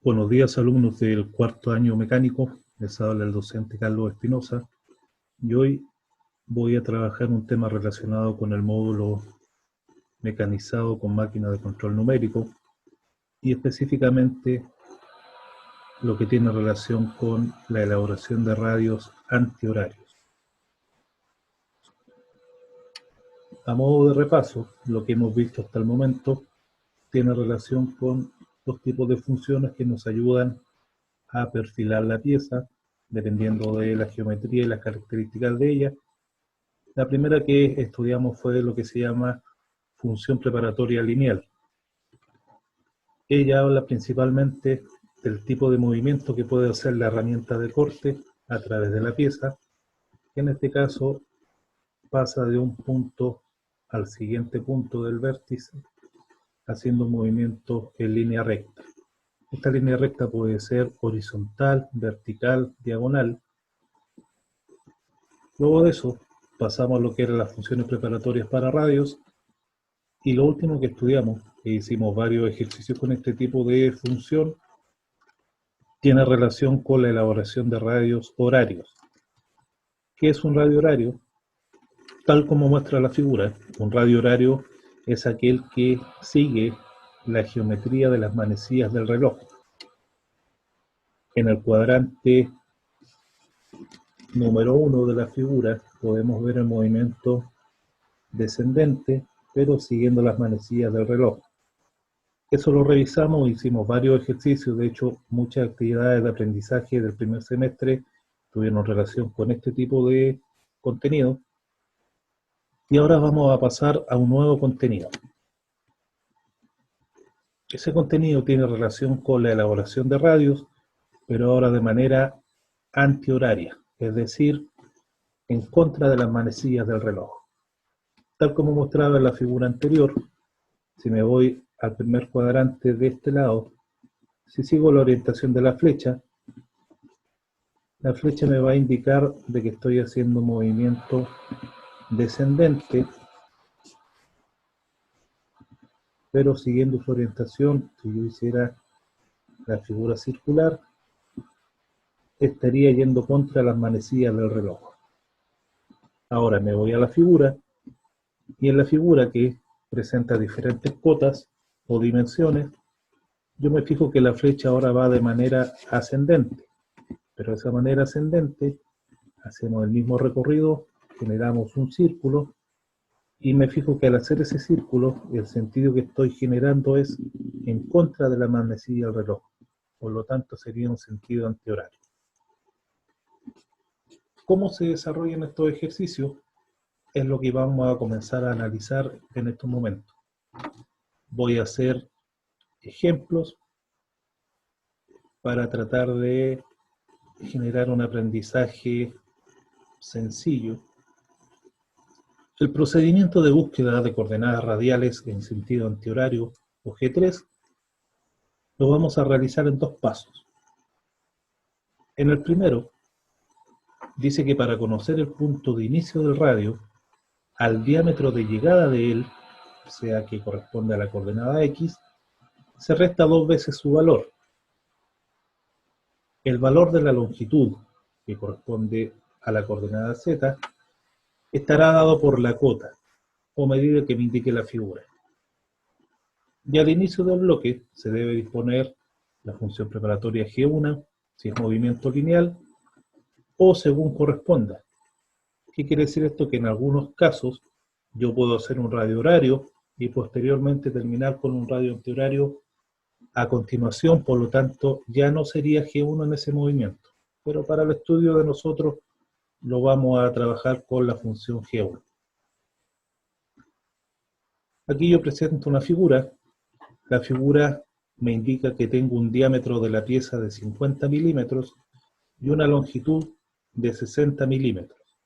Buenos días, alumnos del cuarto año mecánico. Les habla el docente Carlos Espinosa y hoy voy a trabajar un tema relacionado con el módulo mecanizado con máquina de control numérico y específicamente lo que tiene relación con la elaboración de radios antihorarios. A modo de repaso, lo que hemos visto hasta el momento tiene relación con dos tipos de funciones que nos ayudan a perfilar la pieza dependiendo de la geometría y las características de ella. La primera que estudiamos fue lo que se llama función preparatoria lineal. Ella habla principalmente del tipo de movimiento que puede hacer la herramienta de corte a través de la pieza, que en este caso pasa de un punto al siguiente punto del vértice, haciendo un movimiento en línea recta. Esta línea recta puede ser horizontal, vertical, diagonal. Luego de eso pasamos a lo que eran las funciones preparatorias para radios, y lo último que estudiamos, e hicimos varios ejercicios con este tipo de función, tiene relación con la elaboración de radios horarios. ¿Qué es un radio horario? Tal como muestra la figura, un radio horario es aquel que sigue la geometría de las manecillas del reloj. En el cuadrante número 1 de la figura podemos ver el movimiento descendente, pero siguiendo las manecillas del reloj. Eso lo revisamos, hicimos varios ejercicios, de hecho muchas actividades de aprendizaje del primer semestre tuvieron relación con este tipo de contenido. Y ahora vamos a pasar a un nuevo contenido. Ese contenido tiene relación con la elaboración de radios, pero ahora de manera antihoraria, es decir, en contra de las manecillas del reloj. Tal como mostraba en la figura anterior, si me voy al primer cuadrante de este lado, si sigo la orientación de la flecha me va a indicar de que estoy haciendo un movimiento descendente, pero siguiendo su orientación. Si yo hiciera la figura circular, estaría yendo contra las manecillas del reloj. Ahora me voy a la figura, y en la figura, que presenta diferentes cotas o dimensiones, yo me fijo que la flecha ahora va de manera ascendente, pero de esa manera ascendente hacemos el mismo recorrido, generamos un círculo, y me fijo que al hacer ese círculo, el sentido que estoy generando es en contra de la manecilla del reloj. Por lo tanto, sería un sentido antihorario. ¿Cómo se desarrollan estos ejercicios? Es lo que vamos a comenzar a analizar en estos momentos. Voy a hacer ejemplos para tratar de generar un aprendizaje sencillo. El procedimiento de búsqueda de coordenadas radiales en sentido antihorario, o G3, lo vamos a realizar en dos pasos. En el primero, dice que para conocer el punto de inicio del radio, al diámetro de llegada de él, o sea que corresponde a la coordenada X, se resta 2 veces su valor. El valor de la longitud, que corresponde a la coordenada Z, estará dado por la cota, o medida que me indique la figura. Y al inicio del bloque se debe disponer la función preparatoria G1, si es movimiento lineal, o según corresponda. ¿Qué quiere decir esto? Que en algunos casos yo puedo hacer un radio horario y posteriormente terminar con un radio antihorario a continuación, por lo tanto ya no sería G1 en ese movimiento. Pero para el estudio de nosotros lo vamos a trabajar con la función G1. Aquí yo presento una figura. La figura me indica que tengo un diámetro de la pieza de 50 milímetros y una longitud de 60 milímetros.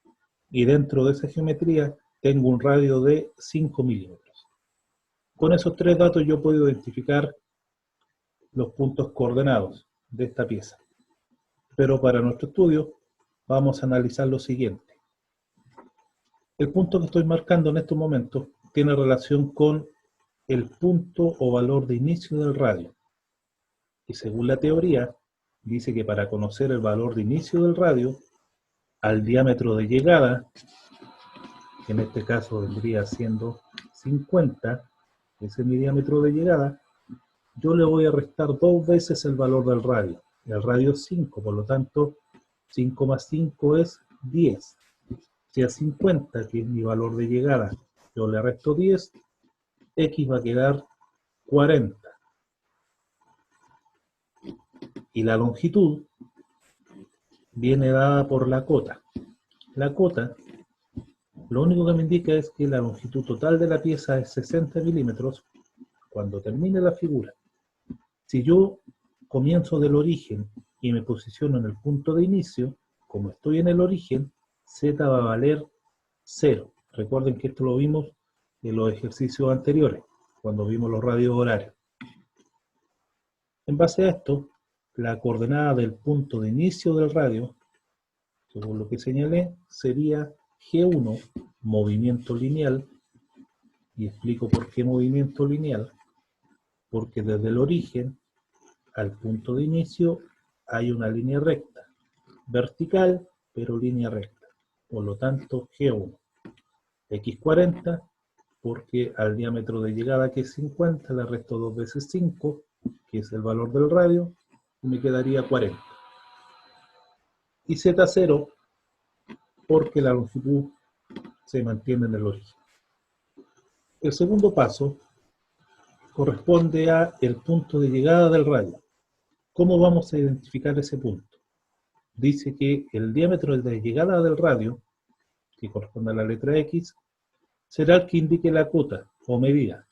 Y dentro de esa geometría tengo un radio de 5 milímetros. Con esos tres datos yo puedo identificar los puntos coordenados de esta pieza. Pero para nuestro estudio vamos a analizar lo siguiente. El punto que estoy marcando en estos momentos tiene relación con el punto o valor de inicio del radio. Y según la teoría, dice que para conocer el valor de inicio del radio, al diámetro de llegada, que en este caso vendría siendo 50, ese es mi diámetro de llegada, yo le voy a restar 2 veces el valor del radio. El radio es 5, por lo tanto, 5 más 5 es 10. Si a 50, que es mi valor de llegada, yo le resto 10, X va a quedar 40. Y la longitud viene dada por la cota. La cota, lo único que me indica es que la longitud total de la pieza es 60 milímetros cuando termine la figura. Si yo comienzo del origen y me posiciono en el punto de inicio, como estoy en el origen, Z va a valer 0. Recuerden que esto lo vimos en los ejercicios anteriores, cuando vimos los radios horarios. En base a esto, la coordenada del punto de inicio del radio, según lo que señalé, sería G1, movimiento lineal, y explico por qué movimiento lineal, porque desde el origen al punto de inicio hay una línea recta, vertical, pero línea recta. Por lo tanto, G1. X40, porque al diámetro de llegada, que es 50, le resto 2 veces 5, que es el valor del radio, y me quedaría 40. Y Z0, porque la longitud se mantiene en el origen. El segundo paso corresponde a el punto de llegada del radio. ¿Cómo vamos a identificar ese punto? Dice que el diámetro de llegada del radio, que corresponde a la letra X, será el que indique la cota o medida,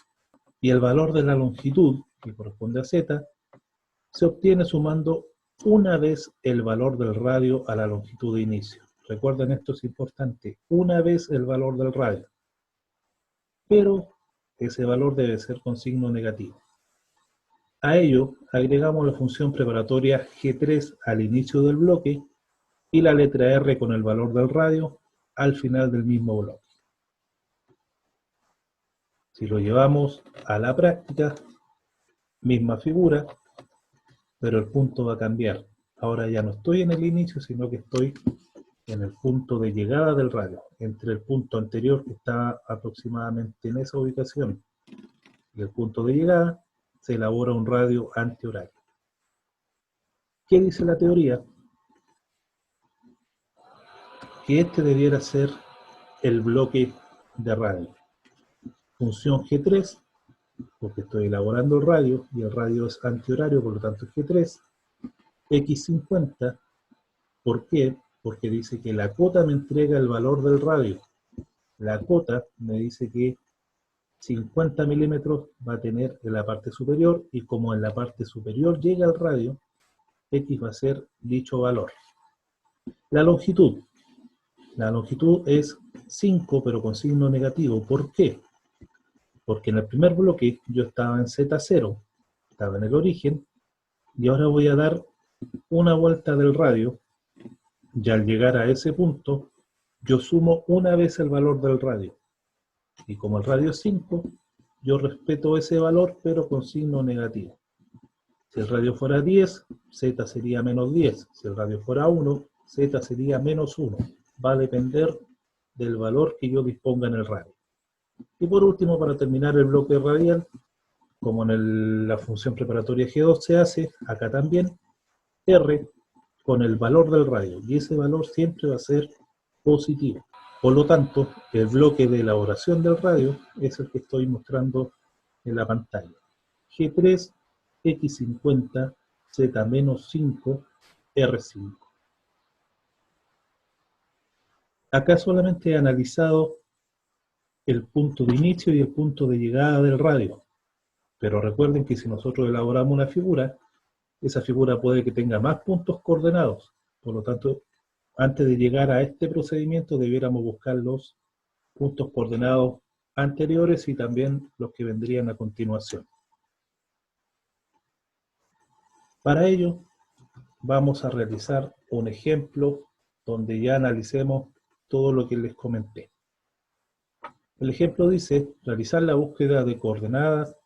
y el valor de la longitud, que corresponde a Z, se obtiene sumando una vez el valor del radio a la longitud de inicio. Recuerden, esto es importante, una vez el valor del radio, pero ese valor debe ser con signo negativo. A ello agregamos la función preparatoria G3 al inicio del bloque y la letra R con el valor del radio al final del mismo bloque. Si lo llevamos a la práctica, misma figura, pero el punto va a cambiar. Ahora ya no estoy en el inicio, sino que estoy en el punto de llegada del radio, entre el punto anterior, que está aproximadamente en esa ubicación, y el punto de llegada, se elabora un radio antihorario. ¿Qué dice la teoría? Que este debiera ser el bloque de radio. Función G3, porque estoy elaborando el radio, y el radio es antihorario, por lo tanto es G3. X50, ¿por qué? Porque dice que la cota me entrega el valor del radio. La cota me dice que 50 milímetros va a tener en la parte superior, y como en la parte superior llega el radio, X va a ser dicho valor. La longitud es 5, pero con signo negativo. ¿Por qué? Porque en el primer bloque yo estaba en Z0, estaba en el origen, y ahora voy a dar una vuelta del radio, y al llegar a ese punto, yo sumo una vez el valor del radio. Y como el radio es 5, yo respeto ese valor, pero con signo negativo. Si el radio fuera 10, Z sería menos 10. Si el radio fuera 1, Z sería menos 1. Va a depender del valor que yo disponga en el radio. Y por último, para terminar el bloque radial, como en la función preparatoria G2 se hace, acá también, R con el valor del radio. Y ese valor siempre va a ser positivo. Por lo tanto, el bloque de elaboración del radio es el que estoy mostrando en la pantalla. G3, X50, Z-5, R5. Acá solamente he analizado el punto de inicio y el punto de llegada del radio. Pero recuerden que si nosotros elaboramos una figura, esa figura puede que tenga más puntos coordenados. Por lo tanto, antes de llegar a este procedimiento, debiéramos buscar los puntos coordenados anteriores y también los que vendrían a continuación. Para ello, vamos a realizar un ejemplo donde ya analicemos todo lo que les comenté. El ejemplo dice, realizar la búsqueda de coordenadas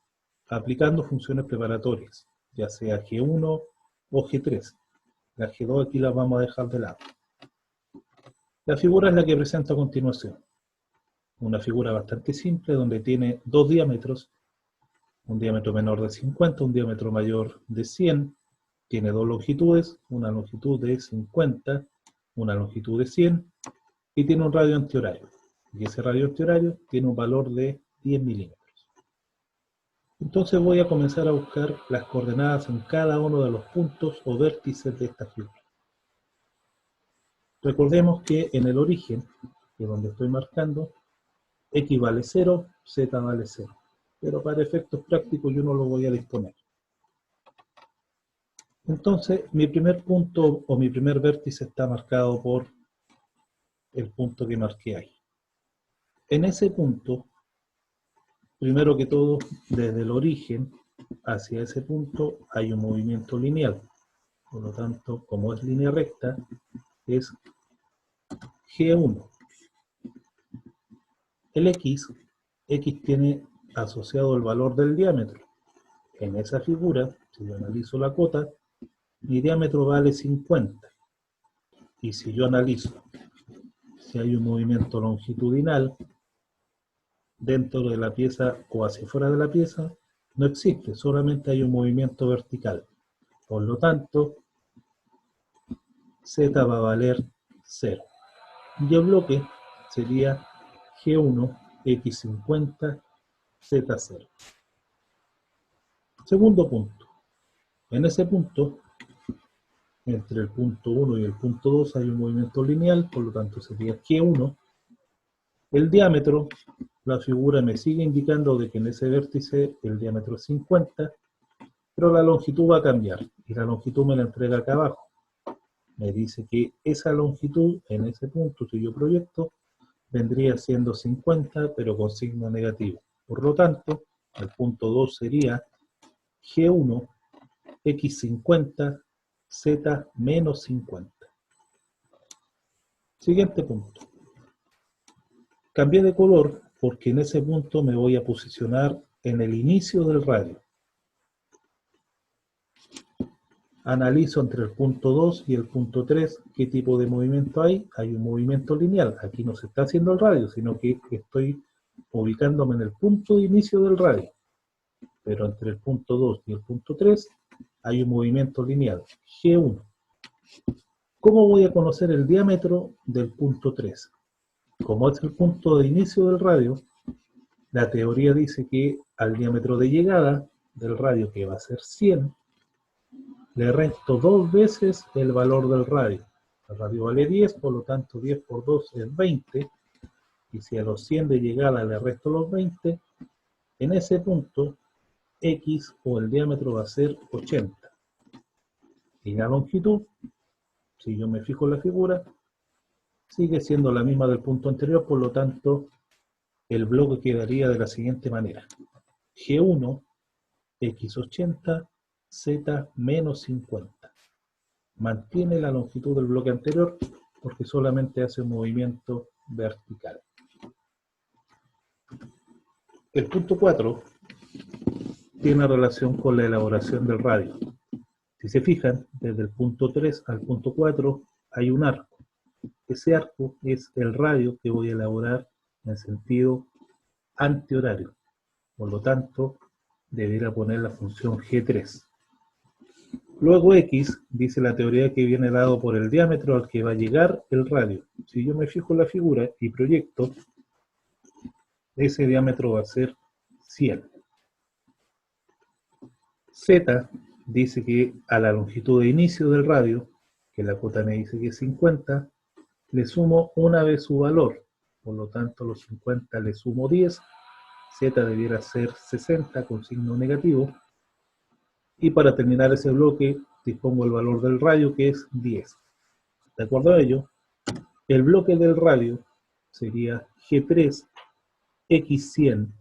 aplicando funciones preparatorias. ya sea G1 o G3. La G2 aquí la vamos a dejar de lado. La figura es la que presento a continuación. Una figura bastante simple donde tiene dos diámetros, un diámetro menor de 50, un diámetro mayor de 100, tiene dos longitudes, una longitud de 50, una longitud de 100, y tiene un radio antihorario. Y ese radio antihorario tiene un valor de 10 milímetros. Entonces voy a comenzar a buscar las coordenadas en cada uno de los puntos o vértices de esta figura. Recordemos que en el origen, que es donde estoy marcando, X vale 0, Z vale 0. Pero para efectos prácticos yo no lo voy a disponer. Entonces, mi primer punto o mi primer vértice está marcado por el punto que marqué ahí. En ese punto, primero que todo, desde el origen hacia ese punto hay un movimiento lineal. Por lo tanto, como es línea recta, es G1. El X tiene asociado el valor del diámetro. En esa figura, si yo analizo la cota, mi diámetro vale 50. Y si yo analizo si hay un movimiento longitudinal dentro de la pieza o hacia fuera de la pieza, no existe, solamente hay un movimiento vertical. Por lo tanto, Z va a valer 0. Y el bloque sería G1, X50, Z0. Segundo punto. En ese punto, entre el punto 1 y el punto 2 hay un movimiento lineal, por lo tanto sería G1. El diámetro, la figura me sigue indicando de que en ese vértice el diámetro es 50, pero la longitud va a cambiar, y la longitud me la entrega acá abajo. Me dice que esa longitud, en ese punto, si yo proyecto, vendría siendo 50, pero con signo negativo. Por lo tanto, el punto 2 sería G1, X50, Z menos 50. Siguiente punto. Cambié de color porque en ese punto me voy a posicionar en el inicio del radio. Analizo entre el punto 2 y el punto 3 qué tipo de movimiento hay. Hay un movimiento lineal. Aquí no se está haciendo el radio, sino que estoy ubicándome en el punto de inicio del radio. Pero entre el punto 2 y el punto 3 hay un movimiento lineal, G1. ¿Cómo voy a conocer el diámetro del punto 3? Como es el punto de inicio del radio, la teoría dice que al diámetro de llegada del radio, que va a ser 100, le resto 2 veces el valor del radio. El radio vale 10, por lo tanto 10 por 2 es 20. Y si a los 100 de llegada le resto los 20, en ese punto X o el diámetro va a ser 80. Y la longitud, si yo me fijo en la figura, sigue siendo la misma del punto anterior, por lo tanto el bloque quedaría de la siguiente manera. G1, X80, Z menos 50. Mantiene la longitud del bloque anterior porque solamente hace un movimiento vertical. El punto 4 tiene relación con la elaboración del radio. Si se fijan, desde el punto 3 al punto 4 hay un arco. Ese arco es el radio que voy a elaborar en sentido antihorario. Por lo tanto, debería poner la función G3. Luego X dice la teoría que viene dado por el diámetro al que va a llegar el radio. Si yo me fijo en la figura y proyecto, ese diámetro va a ser 100. Z dice que a la longitud de inicio del radio, que la cota me dice que es 50, le sumo una vez su valor. Por lo tanto, los 50 le sumo 10. Z debiera ser 60 con signo negativo. Y para terminar ese bloque, dispongo el valor del radio, que es 10. De acuerdo a ello, el bloque del radio sería G3, X100,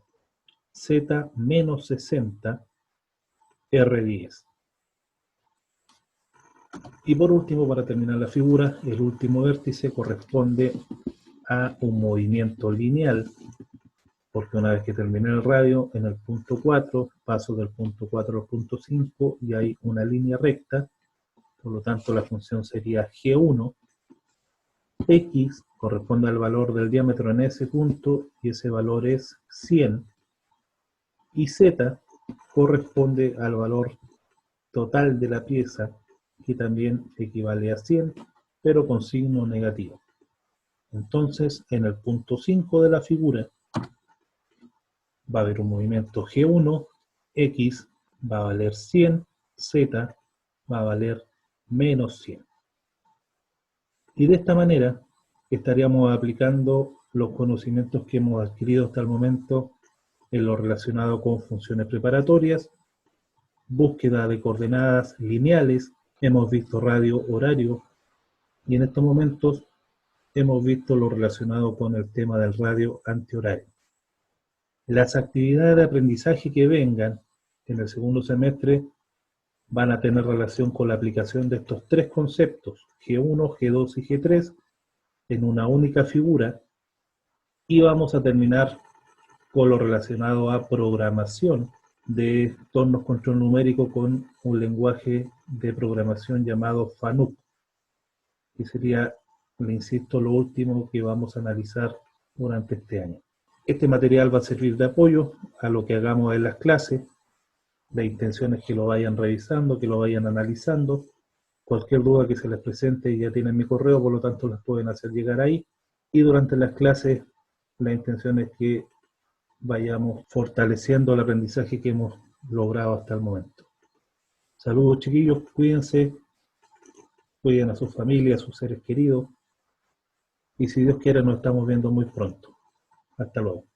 Z menos 60, R10. Y por último, para terminar la figura, el último vértice corresponde a un movimiento lineal porque una vez que terminé el radio, en el punto 4, paso del punto 4 al punto 5 y hay una línea recta, por lo tanto la función sería G1, X corresponde al valor del diámetro en ese punto y ese valor es 100, y Z corresponde al valor total de la pieza, que también equivale a 100, pero con signo negativo. Entonces, en el punto 5 de la figura, va a haber un movimiento G1, X va a valer 100, Z va a valer menos 100. Y de esta manera estaríamos aplicando los conocimientos que hemos adquirido hasta el momento en lo relacionado con funciones preparatorias, búsqueda de coordenadas lineales, hemos visto radio horario y en estos momentos hemos visto lo relacionado con el tema del radio antihorario. Las actividades de aprendizaje que vengan en el segundo semestre van a tener relación con la aplicación de estos tres conceptos, G1, G2 y G3, en una única figura, y vamos a terminar con lo relacionado a programación de entornos control numérico con un lenguaje de programación llamado FANUC, que sería, le insisto, lo último que vamos a analizar durante este año. Este material va a servir de apoyo a lo que hagamos en las clases. La intención es que lo vayan revisando, que lo vayan analizando. Cualquier duda que se les presente ya tienen mi correo, por lo tanto las pueden hacer llegar ahí. Y durante las clases la intención es que vayamos fortaleciendo el aprendizaje que hemos logrado hasta el momento. Saludos chiquillos, cuídense, cuiden a sus familias, a sus seres queridos. Y si Dios quiere nos estamos viendo muy pronto. Hasta luego.